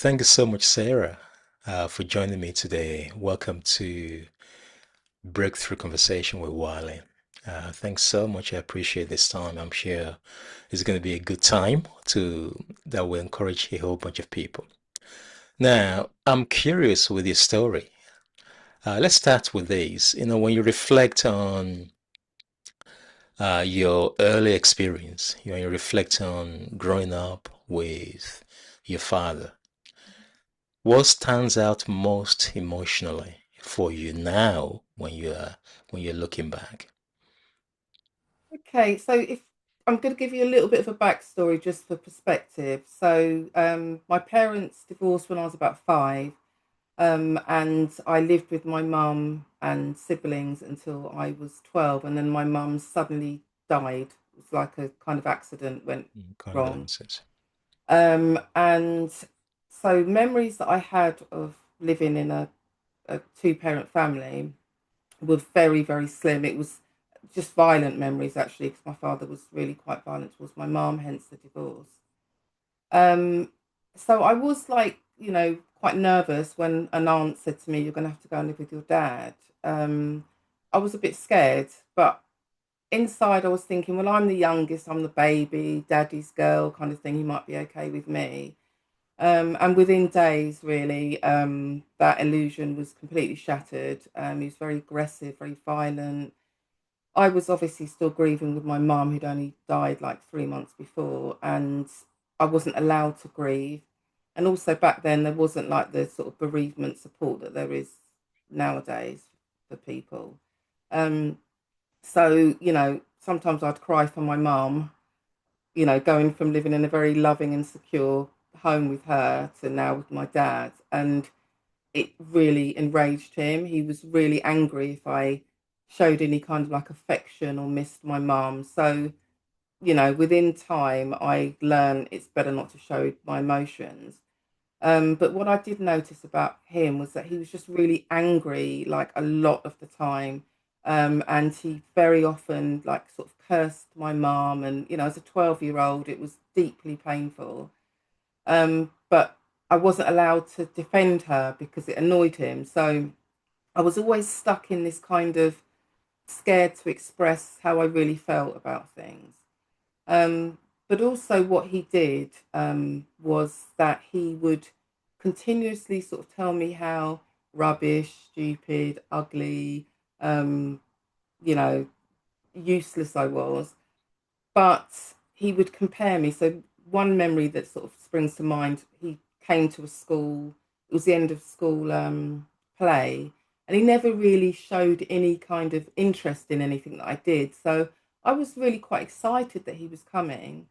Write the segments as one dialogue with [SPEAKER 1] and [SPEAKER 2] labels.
[SPEAKER 1] Thank you so much, Sarah, for joining me today. Welcome to Breakthrough Conversation with Walé. Thanks so much. I appreciate this time. I'm sure it's going to be a good time that will encourage a whole bunch of people. Now, I'm curious with your story. Let's start with this. When you reflect on your early experience, when you reflect on growing up with your father, what stands out most emotionally for you now when you're looking back?
[SPEAKER 2] Okay, so if I'm going to give you a little bit of a backstory just for perspective. My parents divorced when I was about five, and I lived with my mum and siblings until I was 12, and then my mum suddenly died. It was like a kind of accident went wrong.
[SPEAKER 1] Condolences.
[SPEAKER 2] And so memories that I had of living in a two-parent family were very, very slim. It was just violent memories actually, because my father was really quite violent towards my mum, hence the divorce. Um, so I was like, quite nervous when an aunt said to me, "You're going to have to go and live with your dad." I was a bit scared, but inside I was thinking, well, I'm the youngest, I'm the baby, daddy's girl kind of thing. He might be okay with me. And within days, really, that illusion was completely shattered. He was very aggressive, very violent. I was obviously still grieving with my mum, who'd only died like 3 months before, and I wasn't allowed to grieve. And also back then, there wasn't like the sort of bereavement support that there is nowadays for people. Um, sometimes I'd cry for my mum, going from living in a very loving and secure home with her to now with my dad. And it really enraged him. He was really angry if I showed any kind of like affection or missed my mum. So, within time, I learned it's better not to show my emotions. But what I did notice about him was that he was just really angry, like a lot of the time. And he very often, like, sort of cursed my mum. And, as a 12-year-old, it was deeply painful. But I wasn't allowed to defend her because it annoyed him. So I was always stuck in this kind of scared to express how I really felt about things. Um, but also, what he did was that he would continuously sort of tell me how rubbish, stupid, ugly, um, you know, useless I was. But he would compare me. So, one memory that sort of springs to mind, he came to a school, it was the end of school play, and he never really showed any kind of interest in anything that I did. So, I was really quite excited that he was coming.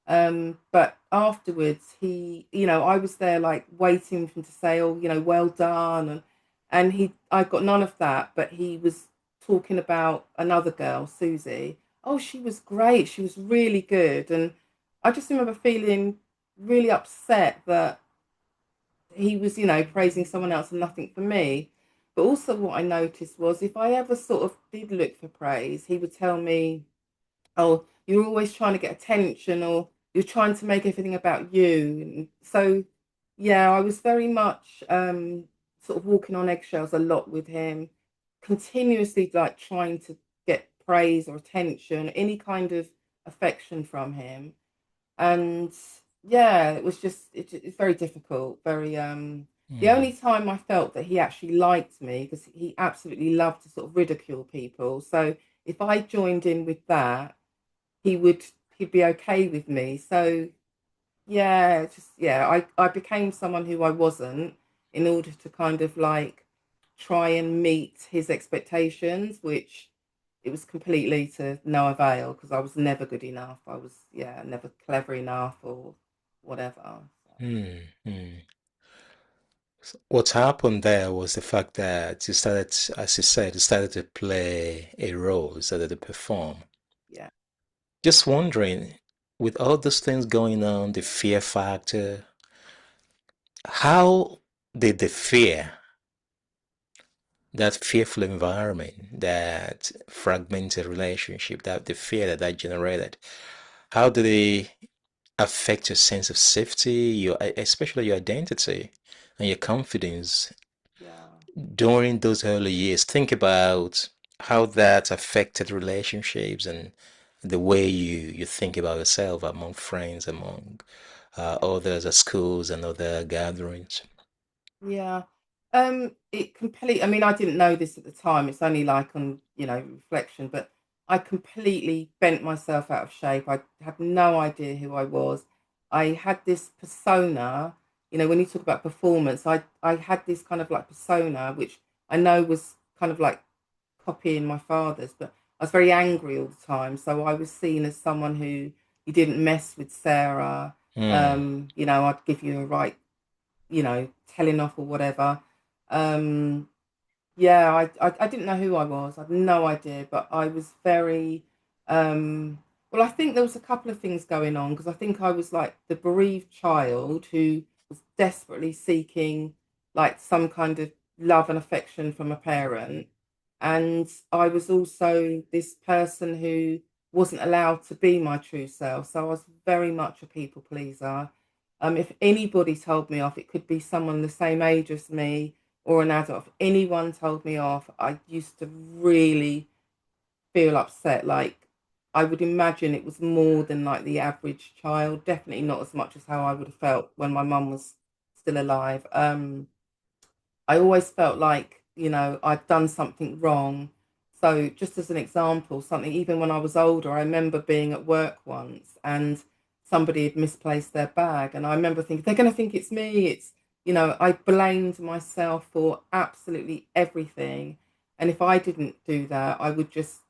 [SPEAKER 2] But afterwards, I was there like waiting for him to say, "Oh, well done," I got none of that. But he was talking about another girl, Susie. Oh, she was great. She was really good, and I just remember feeling really upset that he was, praising someone else and nothing for me. But also, what I noticed was if I ever sort of did look for praise, he would tell me, "Oh, you're always trying to get attention, or you're trying to make everything about you." And so, yeah, I was very much sort of walking on eggshells a lot with him, continuously like trying to get praise or attention, any kind of affection from him. And yeah, it was just it's very difficult. The
[SPEAKER 1] Mm.
[SPEAKER 2] only time I felt that he actually liked me, because he absolutely loved to sort of ridicule people. So if I joined in with that, he would he'd be okay with me. So yeah, I became someone who I wasn't in order to kind of like try and meet his expectations, which it was completely to no avail because I was never good enough. I was, yeah, never clever enough or whatever. So,
[SPEAKER 1] Mm. Mm. What happened there was the fact that you started, as you said, you started to play a role, you started to perform.
[SPEAKER 2] yeah.
[SPEAKER 1] Just wondering, with all those things going on, the fear factor, how did the fear, that fearful environment, that fragmented relationship, that the fear that generated, how did they affect your sense of safety, especially your identity and your confidence
[SPEAKER 2] Yeah.
[SPEAKER 1] during those early years? Think about how that affected relationships and the way you think about yourself among friends, among
[SPEAKER 2] Yeah.
[SPEAKER 1] others at schools and other gatherings.
[SPEAKER 2] Yeah. It complete I mean, I didn't know this at the time. It's only like on, reflection, but I completely bent myself out of shape. I had no idea who I was. I had this persona, when you talk about performance, I had this kind of like persona, which I know was kind of like copying my father's, but I was very angry all the time. So I was seen as someone who you didn't mess with Sarah.
[SPEAKER 1] Hmm.
[SPEAKER 2] I'd give you a right telling off or whatever. Um, yeah, I didn't know who I was. I had no idea, but I was very, well, I think there was a couple of things going on because I think I was like the bereaved child who was desperately seeking like some kind of love and affection from a parent. And I was also this person who wasn't allowed to be my true self. So I was very much a people pleaser. If anybody told me off, it could be someone the same age as me or an adult. If anyone told me off, I used to really feel upset. Like I would imagine it was more than like the average child. Definitely not as much as how I would have felt when my mum was still alive. I always felt like, I'd done something wrong. So, just as an example, something even when I was older, I remember being at work once and somebody had misplaced their bag. And I remember thinking, they're going to think it's me. I blamed myself for absolutely everything. And if I didn't do that, I would just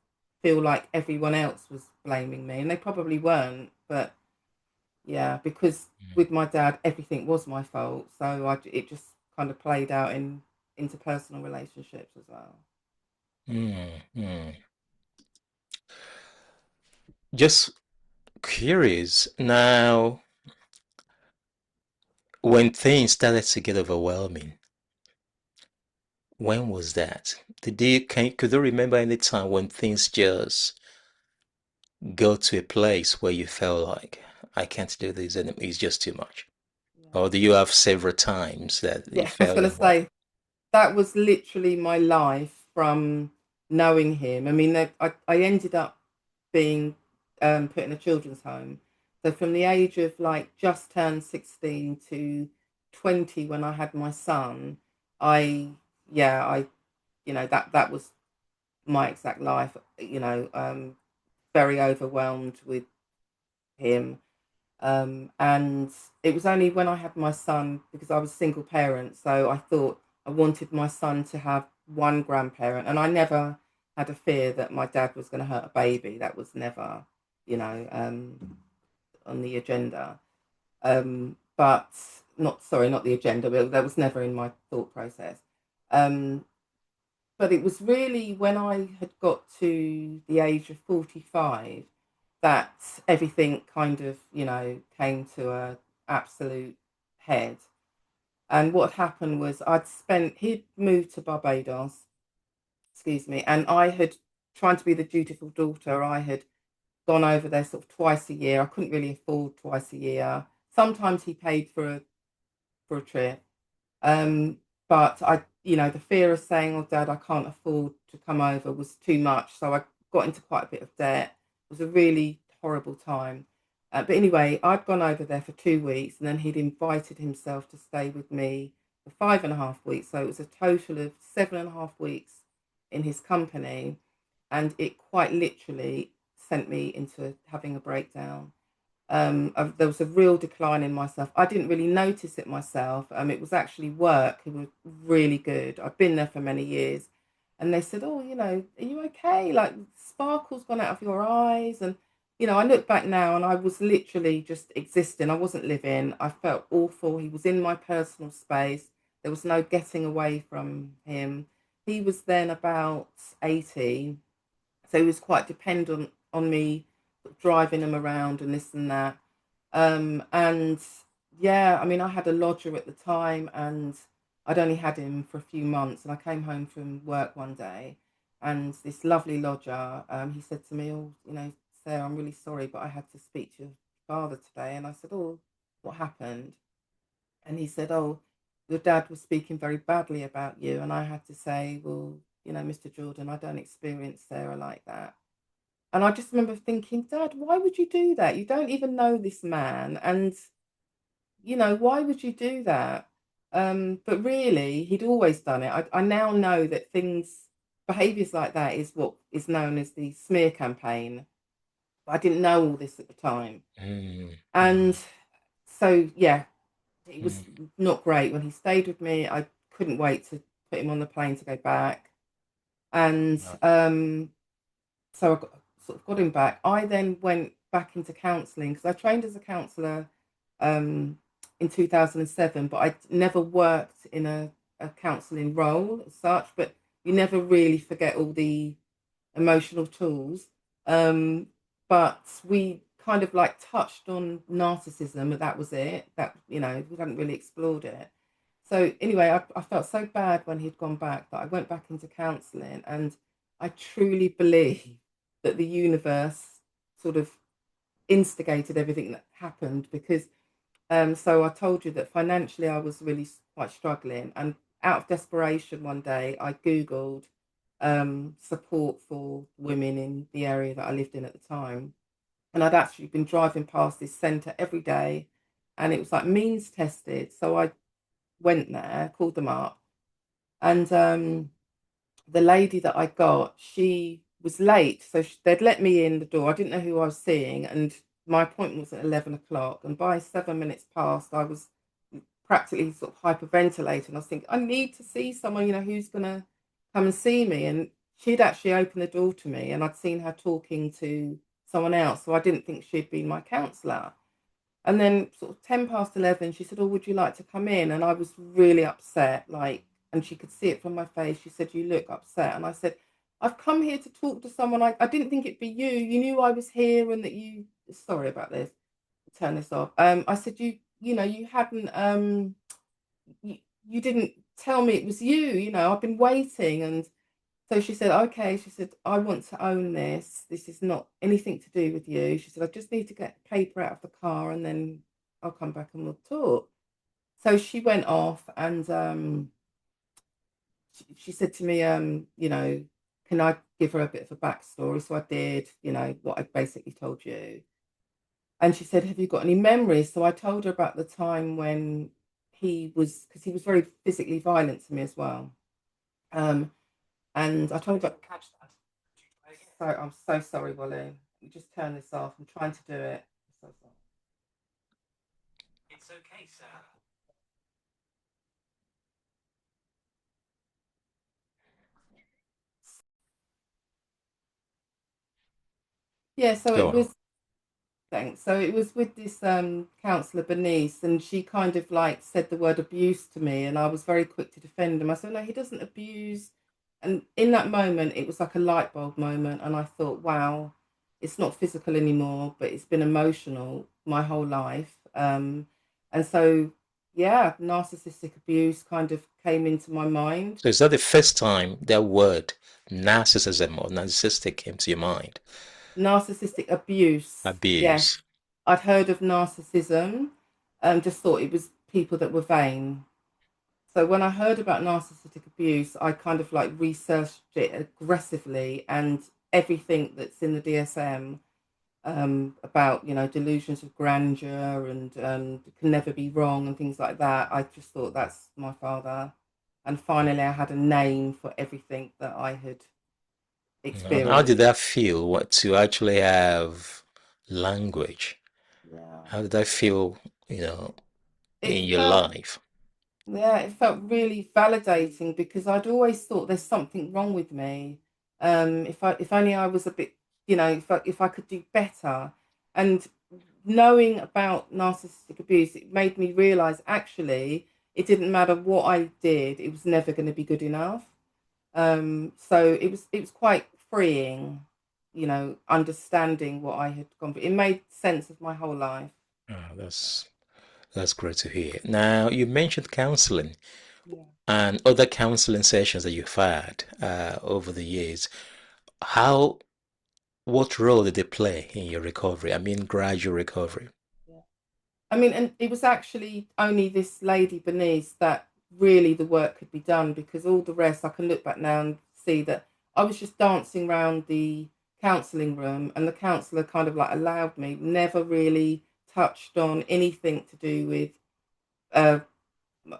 [SPEAKER 2] feel like everyone else was blaming me. And they probably weren't. But yeah, because with my dad, everything was my fault. So it just kind of played out in interpersonal relationships as well.
[SPEAKER 1] Hmm. Hmm. Just curious now, when things started to get overwhelming, when was that? Could you remember any time when things just go to a place where you felt like I can't do this anymore, it's just too much? Or
[SPEAKER 2] Yeah.
[SPEAKER 1] do you have several times that you
[SPEAKER 2] Yeah, I was
[SPEAKER 1] felt
[SPEAKER 2] going to
[SPEAKER 1] like, well,
[SPEAKER 2] say that was literally my life from knowing him. I mean, I ended up being put in a children's home. So from the age of like just turned 16 to 20 when I had my son, I, yeah, that was my exact life, very overwhelmed with him. And it was only when I had my son, because I was a single parent, so I thought I wanted my son to have one grandparent, and I never had a fear that my dad was going to hurt a baby. That was never, on the agenda. But not sorry, not the agenda, but that was never in my thought process. Um, but it was really when I had got to the age of 45 that everything kind of, came to a absolute head. And what happened was he'd moved to Barbados, excuse me, and I had, trying to be the dutiful daughter, I had gone over there sort of twice a year. I couldn't really afford twice a year. Sometimes he paid for a trip. Um, but the fear of saying, "Oh, Dad, I can't afford to come over," was too much. So I got into quite a bit of debt. It was a really horrible time. But anyway, I'd gone over there for 2 weeks, and then he'd invited himself to stay with me for 5.5 weeks. So it was a total of 7.5 weeks in his company, and it quite literally sent me into having a breakdown. There was a real decline in myself. I didn't really notice it myself. It was actually work who were really good. I've been there for many years, and they said, "Oh, are you okay? Like sparkle's gone out of your eyes." And I look back now, and I was literally just existing. I wasn't living. I felt awful. He was in my personal space. There was no getting away from him. He was then about 18, so he was quite dependent on me driving him around and this and that. And yeah, I mean, I had a lodger at the time, and I'd only had him for a few months. And I came home from work one day, and this lovely lodger, he said to me, "Oh, Sarah, I'm really sorry, but I had to speak to father today. And I said, oh, what happened? And he said, oh, your dad was speaking very badly about you. And I had to say, well, Mr. Jordan, I don't experience Sarah like that. And I just remember thinking, Dad, why would you do that? You don't even know this man. And, why would you do that? But really, he'd always done it. I now know that behaviors like that is what is known as the smear campaign. But I didn't know all this at the time.
[SPEAKER 1] Mm,
[SPEAKER 2] And
[SPEAKER 1] mm,
[SPEAKER 2] so, yeah, it was
[SPEAKER 1] mm.
[SPEAKER 2] not great. When he stayed with me, I couldn't wait to put him on the plane to go back. And
[SPEAKER 1] Uh,
[SPEAKER 2] so I sort of got him back. I then went back into counselling because I trained as a counsellor um, in 2007, but I never worked in a counselling role as such. But you never really forget all the emotional tools. Um, but we kind of like touched on narcissism, but that was it. We hadn't really explored it. So anyway, I felt so bad when he'd gone back that I went back into counselling, and I truly believe that the universe sort of instigated everything that happened because so I told you that financially I was really quite struggling, and out of desperation one day I googled support for women in the area that I lived in at the time, and I'd actually been driving past this centre every day, and it was like means tested. So I went there, called them up, and the lady that I got, she was late, so they'd let me in the door. I didn't know who I was seeing, and my appointment was at 11 o'clock. And by 7 minutes past, I was practically sort of hyperventilating. I was thinking, I need to see someone, who's gonna come and see me. And she'd actually opened the door to me, and I'd seen her talking to someone else, so I didn't think she'd been my counsellor. And then sort of 10 past 11, she said, oh, would you like to come in? And I was really upset, like, and she could see it from my face. She said, you look upset. And I said, I've come here to talk to someone. I didn't think it'd be you. You knew I was here and that sorry about this. Turn this off. I said, you hadn't, you didn't tell me it was you. I've been waiting. And so she said, okay. She said, I want to own this. This is not anything to do with you. She said, I just need to get paper out of the car and then I'll come back and we'll talk. So she went off, and she said to me, can I give her a bit of a backstory? So I did, what I basically told you. And she said, have you got any memories? So I told her about the time when because he was very physically violent to me as well. Um, and I told her about, so I'm so sorry, Wally. You just turn this off. I'm trying to do it. I'm so sorry. Yeah, so
[SPEAKER 1] Go
[SPEAKER 2] it
[SPEAKER 1] on.
[SPEAKER 2] was thanks. So it was with this counsellor Bernice, and she kind of like said the word abuse to me, and I was very quick to defend him. I said, no, he doesn't abuse. And in that moment, it was like a light bulb moment, and I thought, wow, it's not physical anymore, but it's been emotional my whole life. And so, yeah, narcissistic abuse kind of came into my mind.
[SPEAKER 1] So is that the first time that word narcissism or narcissistic came to your mind?
[SPEAKER 2] Narcissistic abuse, yes.
[SPEAKER 1] Abuse.
[SPEAKER 2] I'd heard of narcissism, just thought it was people that were vain. So when I heard about narcissistic abuse, I kind of like researched it aggressively, and everything that's in the DSM about delusions of grandeur and can never be wrong and things like that. I just thought that's my father, and finally I had a name for everything that I had
[SPEAKER 1] And how did
[SPEAKER 2] experienced.
[SPEAKER 1] that feel? What to actually have language?
[SPEAKER 2] Yeah,
[SPEAKER 1] How did that feel, you know,
[SPEAKER 2] it
[SPEAKER 1] in your
[SPEAKER 2] felt
[SPEAKER 1] life?
[SPEAKER 2] Yeah, it felt really validating because I'd always thought there's something wrong with me. If only I was a bit, if I could do better. And knowing about narcissistic abuse, it made me realize actually it didn't matter what I did, it was never going to be good enough. So it was quite freeing, understanding what I had gone through. It made sense of my whole life.
[SPEAKER 1] Oh, that's great to hear. Now, you mentioned counseling
[SPEAKER 2] Yeah.
[SPEAKER 1] and other counseling sessions that you've had over the years. How, what role did they play in your recovery? I mean, gradual recovery.
[SPEAKER 2] I mean, and it was actually only this lady Bernice that really the work could be done, because all the rest, I can look back now and see that I was just dancing around the counselling room, and the counsellor kind of like allowed me, never really touched on anything to do with uh,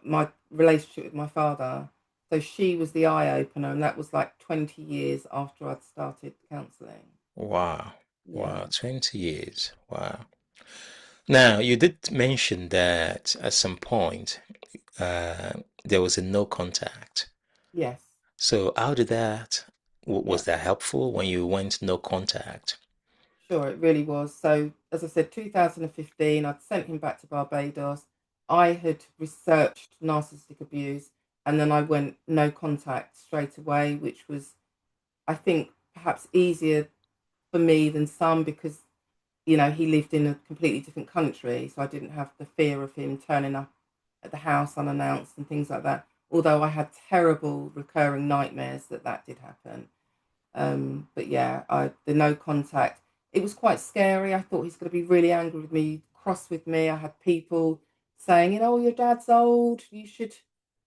[SPEAKER 2] my relationship with my father. So she was the eye opener, and that was like 20 years after I'd started counselling.
[SPEAKER 1] Wow.
[SPEAKER 2] Yeah.
[SPEAKER 1] Wow, 20 years. Wow. Now, you did mention that at some point there was a no contact.
[SPEAKER 2] Yes.
[SPEAKER 1] So how did that,
[SPEAKER 2] Yeah.
[SPEAKER 1] was that helpful when you went no contact?
[SPEAKER 2] Sure, it really was. So, as I said, 2015, I'd sent him back to Barbados. I had researched narcissistic abuse, and then I went no contact straight away, which was, I think, perhaps easier for me than some, because, he lived in a completely different country. So I didn't have the fear of him turning up at the house unannounced and things like that. Although I had terrible recurring nightmares that did happen. But yeah, the no contact. It was quite scary. I thought he's going to be really angry with me, cross with me. I had people saying, oh, your dad's old. You should,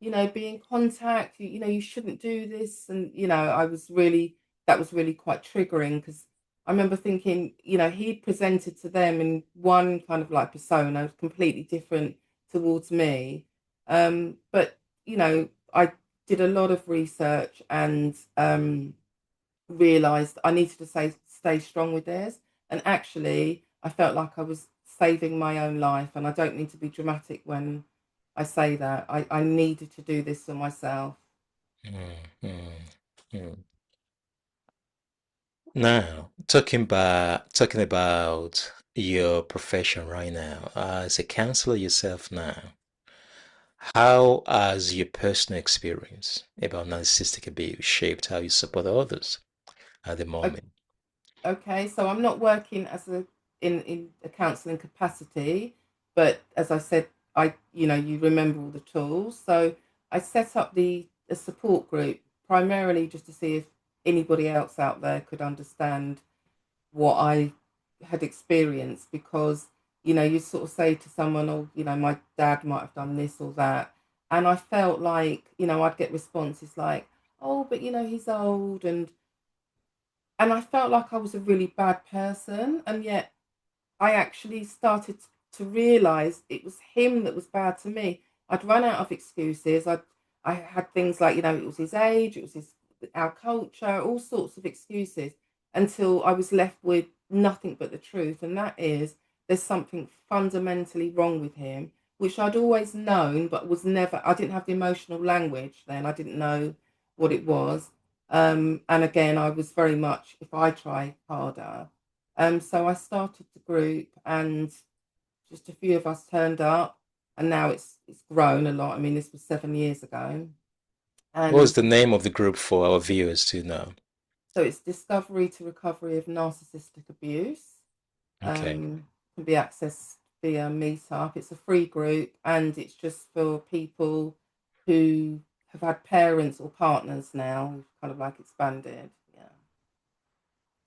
[SPEAKER 2] be in contact. You shouldn't do this. And I was really that was really quite triggering, because I remember thinking, he presented to them in one kind of like persona, completely different towards me. But I did a lot of research, and realized I needed to stay strong with this. And actually, I felt like I was saving my own life. And I don't need to be dramatic when I say that. I needed to do this for myself.
[SPEAKER 1] Mm, mm, mm. Now, talking about your profession right now, as a counselor yourself now, how has your personal experience about narcissistic abuse shaped how you support others at the moment?
[SPEAKER 2] Okay, so I'm not working as in a counselling capacity, but as I said, you remember all the tools. So I set up the a support group primarily just to see if anybody else out there could understand what I had experienced, because you sort of say to someone, oh, my dad might have done this or that, and I felt like I'd get responses like, oh, but he's old, and I felt like I was a really bad person, and yet I actually started to realize it was him that was bad to me. I'd run out of excuses. I had things like, it was his age, it was our culture, all sorts of excuses, until I was left with nothing but the truth. And that is, there's something fundamentally wrong with him, which I'd always known, but I didn't have the emotional language then. I didn't know what it was. And again, I was very much, if I try harder. So I started the group, and just a few of us turned up, and now it's grown a lot. I mean, this was 7 years ago,
[SPEAKER 1] What was
[SPEAKER 2] and
[SPEAKER 1] the name of the group for our viewers to know?
[SPEAKER 2] so it's Discovery to Recovery of Narcissistic Abuse.
[SPEAKER 1] Okay.
[SPEAKER 2] Can be accessed via Meetup. It's a free group, and it's just for people who have had parents or partners now who've kind of like expanded. Yeah.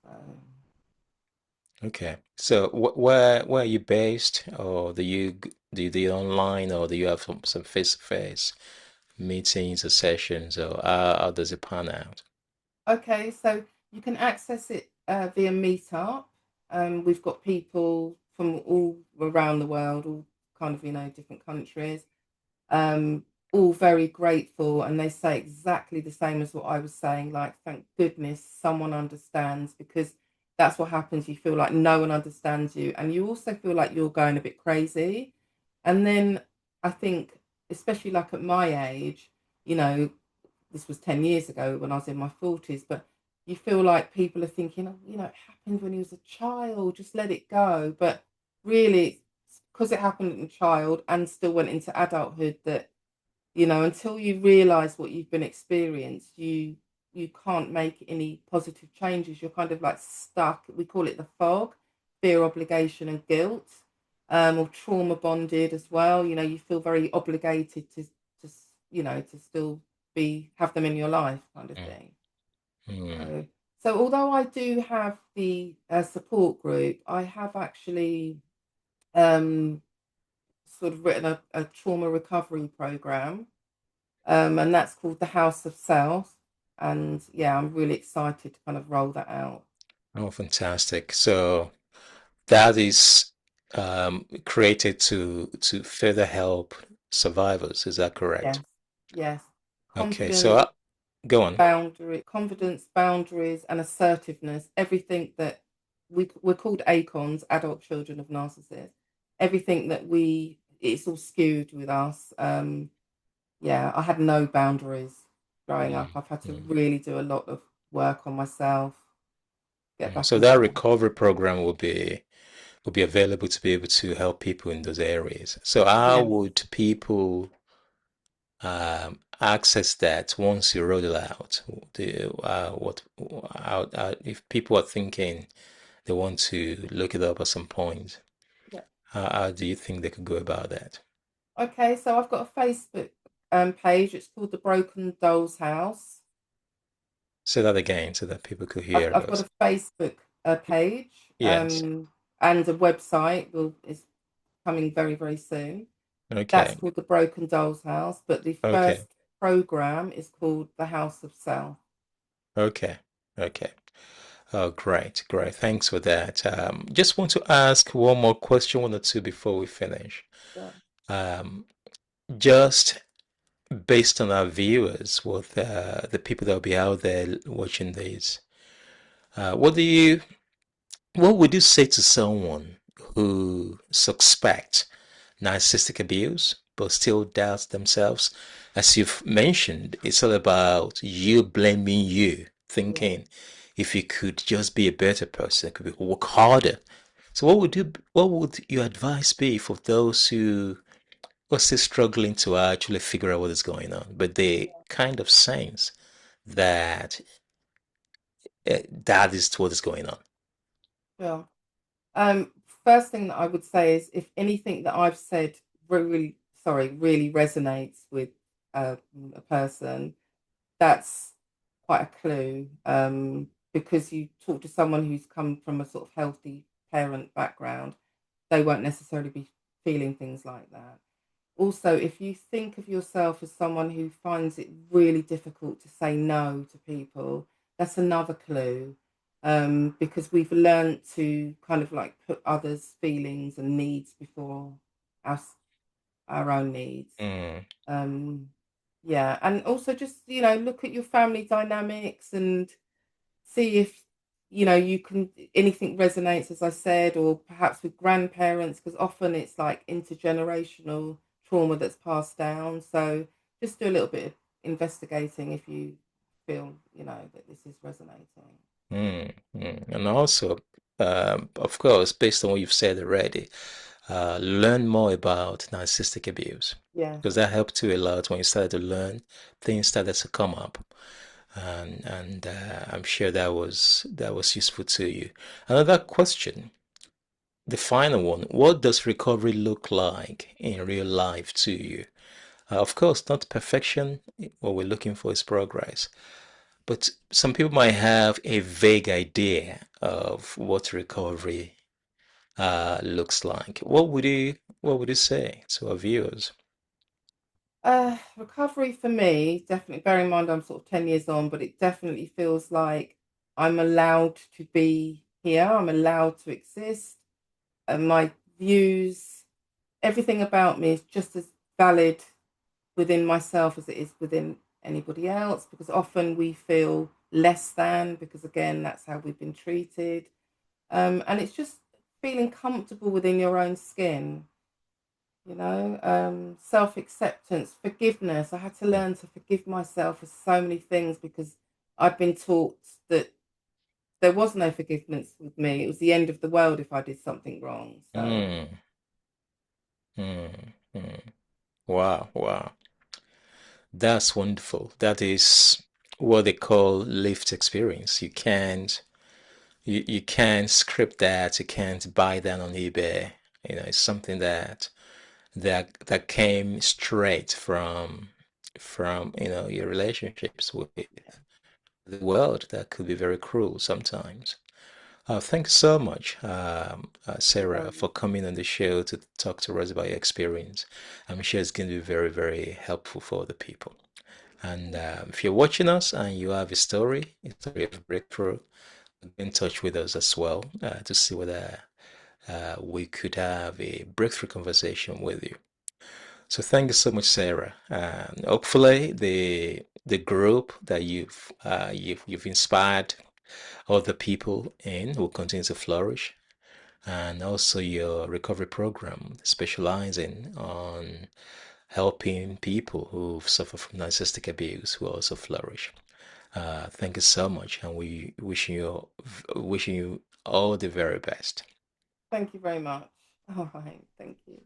[SPEAKER 2] So.
[SPEAKER 1] Okay. So where are you based, or do you do it online, or do you have some face-to-face meetings or sessions, or how does it pan out?
[SPEAKER 2] Okay, so you can access it via Meetup. We've got people from all around the world, all kind of, different countries, all very grateful. And they say exactly the same as what I was saying, like, thank goodness someone understands, because that's what happens. You feel like no one understands you, and you also feel like you're going a bit crazy. And then I think, especially like at my age, you know, this was 10 years ago when I was in my 40s, but you feel like people are thinking, oh, it happened when he was a child, just let it go. But really, it's because it happened in child and still went into adulthood, that, until you realize what you've been experienced, you can't make any positive changes. You're kind of like stuck. We call it the fog, fear, obligation, and guilt, or trauma bonded as well. You feel very obligated to still have them in your life, kind of
[SPEAKER 1] Mm,
[SPEAKER 2] thing.
[SPEAKER 1] mm,
[SPEAKER 2] So although I do have the support group, I have actually, um, sort of written a trauma recovery program, and that's called the House of Self. And yeah, I'm really excited to kind of roll that out.
[SPEAKER 1] Oh, fantastic. So that is created to further help survivors. Is that correct?
[SPEAKER 2] Yes, yes.
[SPEAKER 1] Okay, so
[SPEAKER 2] Confidence,
[SPEAKER 1] go on.
[SPEAKER 2] confidence, boundaries, and assertiveness. Everything that we're called ACONs, adult children of narcissists. Everything that it's all skewed with us. Yeah, I had no boundaries growing up.
[SPEAKER 1] Mm,
[SPEAKER 2] I've had to
[SPEAKER 1] mm,
[SPEAKER 2] really do a lot of work on myself, get
[SPEAKER 1] mm.
[SPEAKER 2] back
[SPEAKER 1] So
[SPEAKER 2] into
[SPEAKER 1] that
[SPEAKER 2] that.
[SPEAKER 1] recovery program will be available to be able to help people in those areas. So how
[SPEAKER 2] Yes.
[SPEAKER 1] would people access that once you roll it out? If people are thinking they want to look it up at some point,
[SPEAKER 2] Yeah.
[SPEAKER 1] how do you think they could go about that?
[SPEAKER 2] Okay, so I've got a Facebook page. It's called the Broken Dolls House.
[SPEAKER 1] Say that again so that people could hear
[SPEAKER 2] I've got
[SPEAKER 1] us.
[SPEAKER 2] a Facebook page,
[SPEAKER 1] Yes.
[SPEAKER 2] and a website is coming very, very soon. That's
[SPEAKER 1] Okay.
[SPEAKER 2] called the Broken Dolls House, but the
[SPEAKER 1] Okay.
[SPEAKER 2] first program is called the House of Self.
[SPEAKER 1] Okay. Okay. Oh, great. Great. Thanks for that. Just want to ask one more question, one or two before we finish.
[SPEAKER 2] So,
[SPEAKER 1] Um, just based on our viewers, what the people that will be out there watching this, uh, what do you, what would you say to someone who suspects narcissistic abuse but still doubts themselves? As you've mentioned, it's all about you blaming you,
[SPEAKER 2] yeah.
[SPEAKER 1] thinking if you could just be a better person, could be work harder. So what would your advice be for those who are still struggling to actually figure out what is going on, but they kind of sense that that is what is going on?
[SPEAKER 2] Well, first thing that I would say is if anything that I've said really resonates with uh, a person, that's quite a clue, because you talk to someone who's come from a sort of healthy parent background, they won't necessarily be feeling things like that. Also, if you think of yourself as someone who finds it really difficult to say no to people, that's another clue, because we've learned to kind of like put others' feelings and needs before our, our own needs.
[SPEAKER 1] Mm,
[SPEAKER 2] Um, yeah, and also just look at your family dynamics and see if you can anything resonates, as I said, or perhaps with grandparents, because often it's like intergenerational trauma that's passed down. So just do a little bit of investigating if you feel that this is resonating.
[SPEAKER 1] And also, of course, based on what you've said already, learn more about narcissistic abuse
[SPEAKER 2] Yes.
[SPEAKER 1] because that helped you a lot when you started to learn. Things started to come up, and I'm sure that was useful to you. Another question, the final one: what does recovery look like in real life to you? Of course, not perfection. What we're looking for is progress. But some people might have a vague idea of what recovery looks like. What would you say to our viewers?
[SPEAKER 2] Recovery for me, definitely, bear in mind I'm sort of 10 years on, but it definitely feels like I'm allowed to be here, I'm allowed to exist, and my views, everything about me is just as valid within myself as it is within anybody else, because often we feel less than, because again, that's how we've been treated. And it's just feeling comfortable within your own skin, self acceptance, forgiveness. I had to learn to forgive myself for so many things because I'd been taught that there was no forgiveness with me. It was the end of the world if I did something wrong. So,
[SPEAKER 1] Mm, mm, mm. Wow, wow. That's wonderful. That is what they call lived experience. You can't script that. You can't buy that on eBay. It's something that came straight from your relationships with the world that could be very cruel sometimes. Thanks so much,
[SPEAKER 2] You're
[SPEAKER 1] Sarah,
[SPEAKER 2] very
[SPEAKER 1] for coming on the show to talk to us about your experience. I'm sure it's going to be very, very helpful for the people. And
[SPEAKER 2] welcome.
[SPEAKER 1] if you're watching us and you have a story of breakthrough, get in touch with us as well to see whether we could have a breakthrough conversation with you. So thank you so much, Sarah. Hopefully, the group that you've inspired other people in will continue to flourish, and also your recovery program specializing on helping people who suffer from narcissistic abuse will also flourish. Thank you so much, and we wishing you all the very best.
[SPEAKER 2] Thank you very much. All right. Thank you.